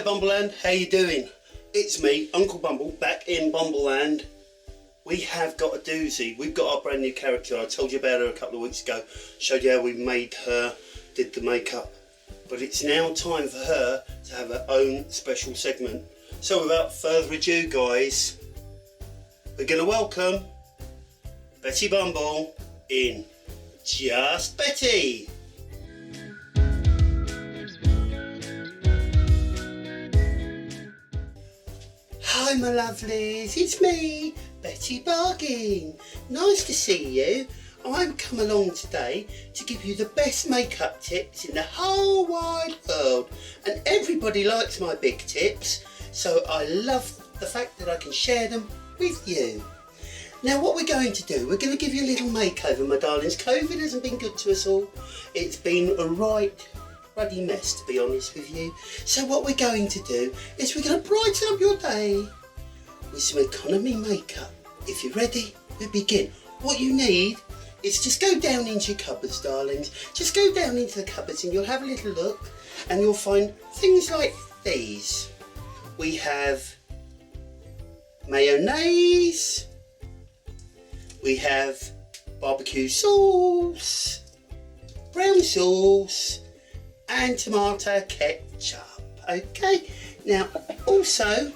Bumbleland, how you doing? It's me, Uncle Bumble, back in Bumbleland. We have got a doozy. We've got our brand new character. I told you about her a couple of weeks ago. Showed you how we made her, did the makeup. But it's now time for her to have her own special segment. So without further ado, guys, we're going to welcome Betty Bumble in Just Betty. Hi my lovelies, it's me, Betty Bargain. Nice to see you. I've come along today to give you the best makeup tips in the whole wide world. And everybody likes my big tips, so I love the fact that I can share them with you. Now what we're going to do, we're going to give you a little makeover, my darlings. COVID hasn't been good to us all. It's been a right bloody mess, to be honest with you. So what we're going to do is we're going to brighten up your day with some economy makeup. If you're ready, we begin. What you need is just go down into your cupboards, darlings. Just go down into the cupboards and you'll have a little look and you'll find things like these. We have mayonnaise, we have barbecue sauce, brown sauce, and tomato ketchup. Okay, now also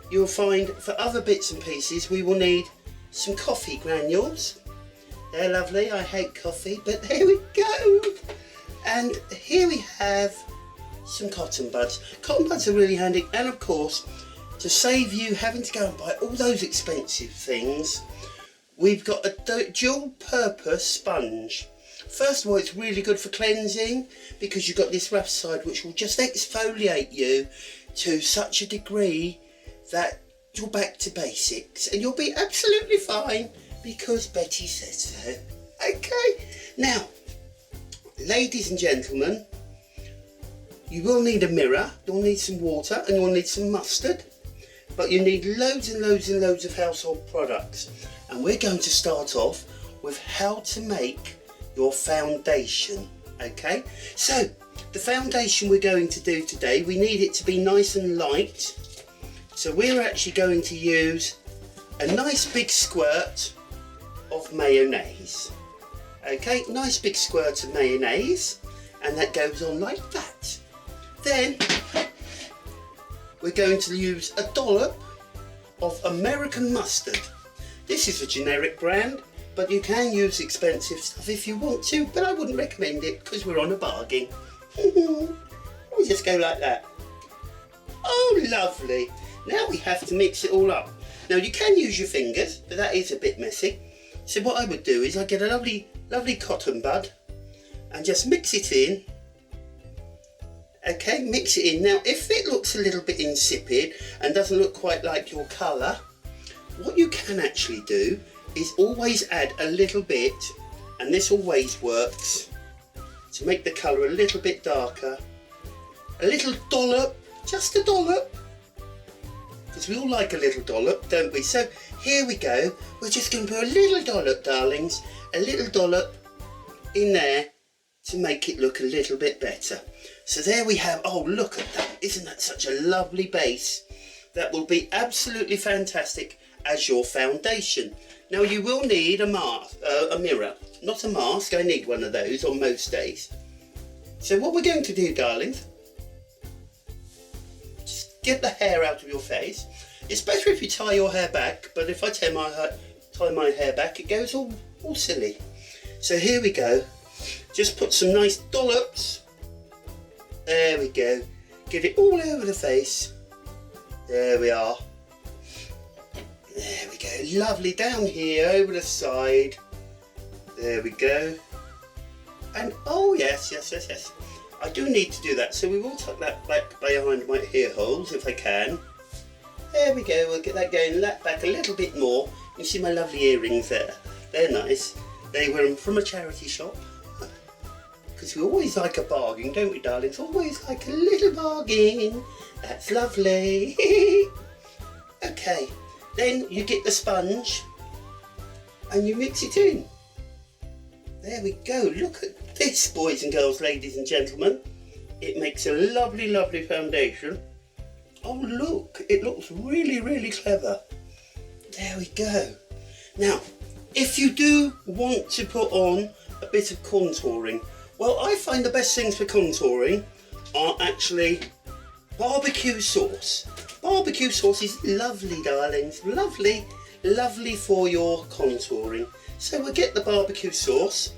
you'll find for other bits and pieces we will need some coffee granules. They're lovely. I hate coffee, but there we go. And here we have some cotton buds. Cotton buds are really handy, and of course, to save you having to go and buy all those expensive things, we've got a dual purpose sponge. First of all, it's really good for cleansing because you've got this rough side which will just exfoliate you to such a degree that you're back to basics and you'll be absolutely fine because Betty says so. Okay, now, ladies and gentlemen, you will need a mirror, you'll need some water and you'll need some mustard, but you need loads and loads and loads of household products. And we're going to start off with how to make your foundation. Okay, so the foundation we're going to do today, we need it to be nice and light, so we're actually going to use a nice big squirt of mayonnaise. Okay, nice big squirt of mayonnaise, and that goes on like that. Then we're going to use a dollop of American mustard. This is a generic brand, but you can use expensive stuff if you want to, but I wouldn't recommend it because we're on a bargain. We just go like that. Oh, lovely. Now we have to mix it all up. Now you can use your fingers, but that is a bit messy. So what I would do is I get a lovely cotton bud and just mix it in. Okay, mix it in. Now if it looks a little bit insipid and doesn't look quite like your colour, what you can actually do is always add a little bit, and this always works, to make the colour a little bit darker. A little dollop, just a dollop, because we all like a little dollop, don't we? So here we go, we're just going to put a little dollop, darlings, a little dollop in there to make it look a little bit better. So there we have, oh look at that, isn't that such a lovely base? That will be absolutely fantastic as your foundation. Now you will need a mirror, not a mask. I need one of those on most days. So what we're going to do, darlings, just get the hair out of your face. It's better if you tie your hair back, but if I tie my hair back, it goes all silly. So here we go. Just put some nice dollops. There we go. Get it all over the face. There we are. There we go, lovely, down here, over the side. There we go. And oh yes. I do need to do that, so we will tuck that back behind my ear holes if I can. There we go, we'll get that going back a little bit more. You see my lovely earrings there. They're nice. They were from a charity shop. Because we always like a bargain, don't we, darlings? Always like a little bargain. That's lovely. Okay. Then you get the sponge and you mix it in. There we go. Look at this, boys and girls, ladies and gentlemen. It makes a lovely, lovely foundation. Oh look, it looks really, really clever. There we go. Now, if you do want to put on a bit of contouring, well, I find the best things for contouring are actually barbecue sauce. Barbecue sauce is lovely, darlings, lovely, lovely for your contouring. So we'll get the barbecue sauce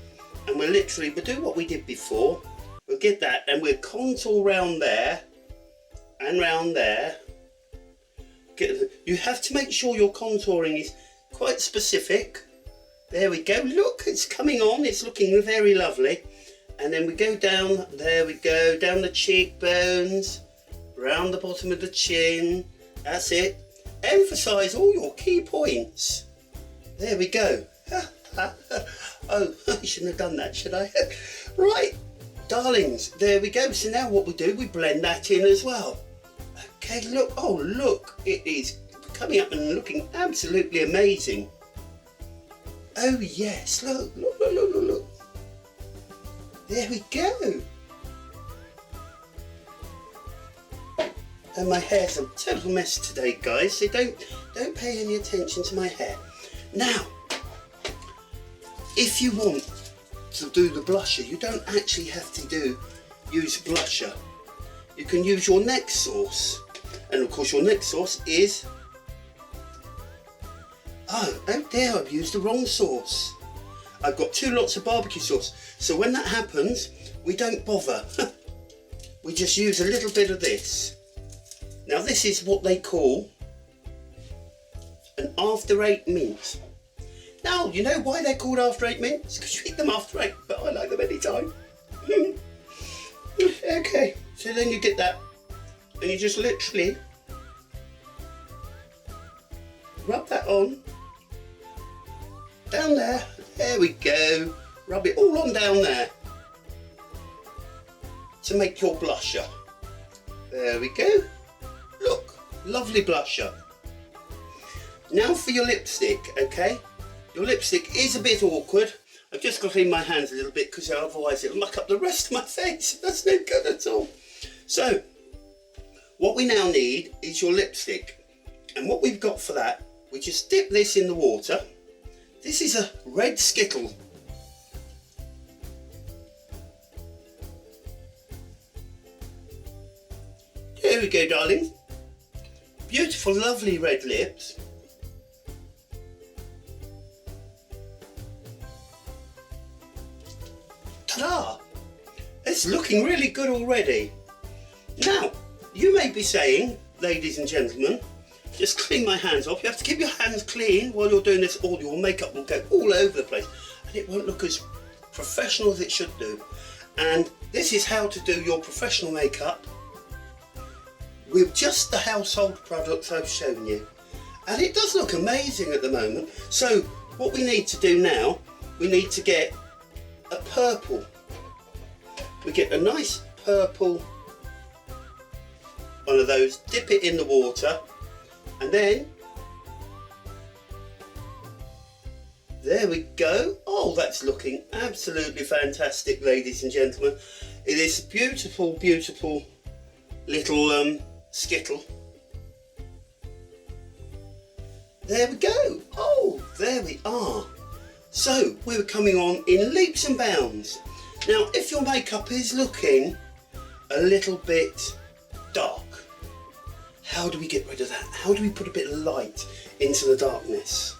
and we'll do what we did before. We'll get that and we'll contour round there and round there. You have to make sure your contouring is quite specific. There we go, look, it's coming on, it's looking very lovely. And then we go down, there we go, down the cheekbones, round the bottom of the chin, that's it. Emphasise all your key points. There we go. Oh, I shouldn't have done that, should I? Right, darlings, there we go. So now what we do, we blend that in as well. Okay, look, oh look, it is coming up and looking absolutely amazing. Oh yes, look, look, look, look, look, look. There we go. And my hair's a total mess today, guys, so don't pay any attention to my hair. Now, if you want to do the blusher, you don't actually have to use blusher. You can use your next sauce. And of course your next sauce is... Oh dear, I've used the wrong sauce. I've got 2 lots of barbecue sauce. So when that happens, we don't bother. We just use a little bit of this. Now this is what they call an after 8 mint. Now, you know why they're called after 8 mint? It's because you eat them after 8, but I like them any time. Okay, so then you get that and you just literally rub that on, down there, there we go, rub it all on down there to make your blusher. There we go, look, lovely blusher. Now for your lipstick, okay, your lipstick is a bit awkward. I've just got to clean my hands a little bit because otherwise it'll muck up the rest of my face. That's no good at all. So, what we now need is your lipstick. And what we've got for that, we just dip this in the water. This is a red Skittle. There we go, darling. Beautiful, lovely red lips. Ta-da! It's looking really good already. Now, you may be saying, ladies and gentlemen, just clean my hands off. You have to keep your hands clean while you're doing this, or your makeup will go all over the place and it won't look as professional as it should do. And this is how to do your professional makeup with just the household products I've shown you. And it does look amazing at the moment. So what we need to do now, we need to get a purple. We get a nice purple one of those, dip it in the water, and then there we go. Oh, that's looking absolutely fantastic, ladies and gentlemen. It is a beautiful, beautiful little Skittle. There we go. Oh, there we are. So we're coming on in leaps and bounds. Now, if your makeup is looking a little bit dark, how do we get rid of that? How do we put a bit of light into the darkness?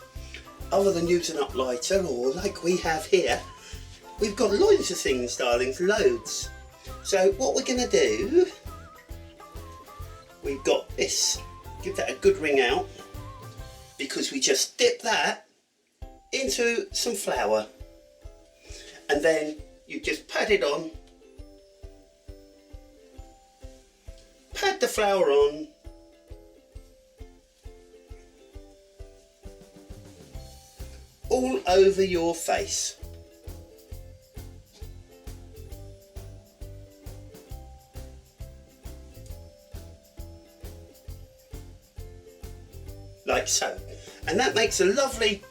Other than using up lighter, or like we have here, we've got loads of things, darlings, loads. So what we're going to do, we've got this, give that a good wring out, because we just dip that into some flour, and then you just pat it on, pat the flour on, all over your face. Like so. And that makes a lovely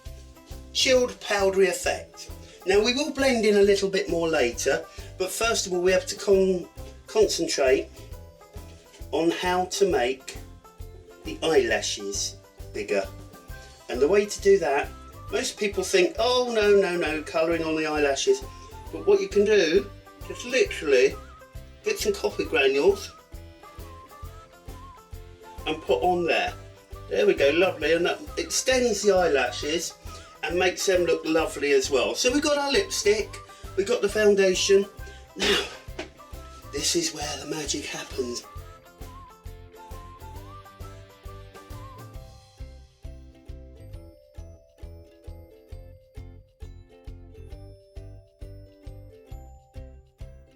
chilled powdery effect. Now we will blend in a little bit more later, but first of all we have to concentrate on how to make the eyelashes bigger. And the way to do that, most people think, oh no, colouring on the eyelashes. But what you can do, just literally get some coffee granules and put on there. There we go, lovely, and that extends the eyelashes and makes them look lovely as well. So we've got our lipstick, we've got the foundation. Now, this is where the magic happens.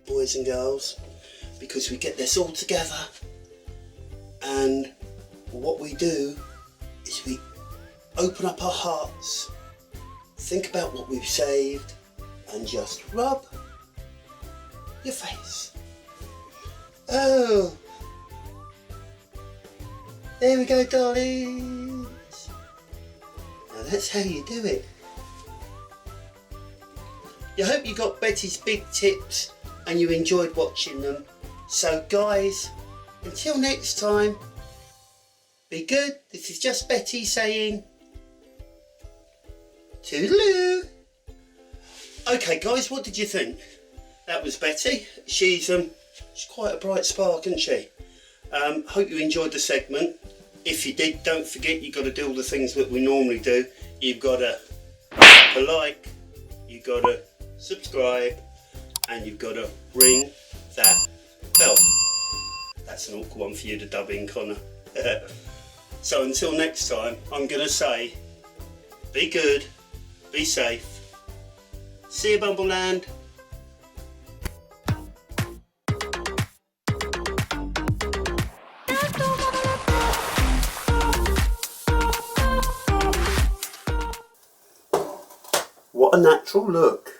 Boys and girls, because we get this all together, and what we do is we open up our hearts, think about what we've saved, and just rub your face. Oh, there we go, darlings. Now that's how you do it. I hope you got Betty's big tips and you enjoyed watching them. So guys, until next time, be good. This is just Betty saying toodaloo. Okay guys, what did you think? That was Betty. She's quite a bright spark, isn't she? Hope you enjoyed the segment. If you did, don't forget you've got to do all the things that we normally do. You've got to like, you've got to subscribe, and you've got to ring that bell. That's an awkward one for you to dub in, Connor. So until next time, I'm going to say, be good, be safe. See you, Bumbleland. What a natural look.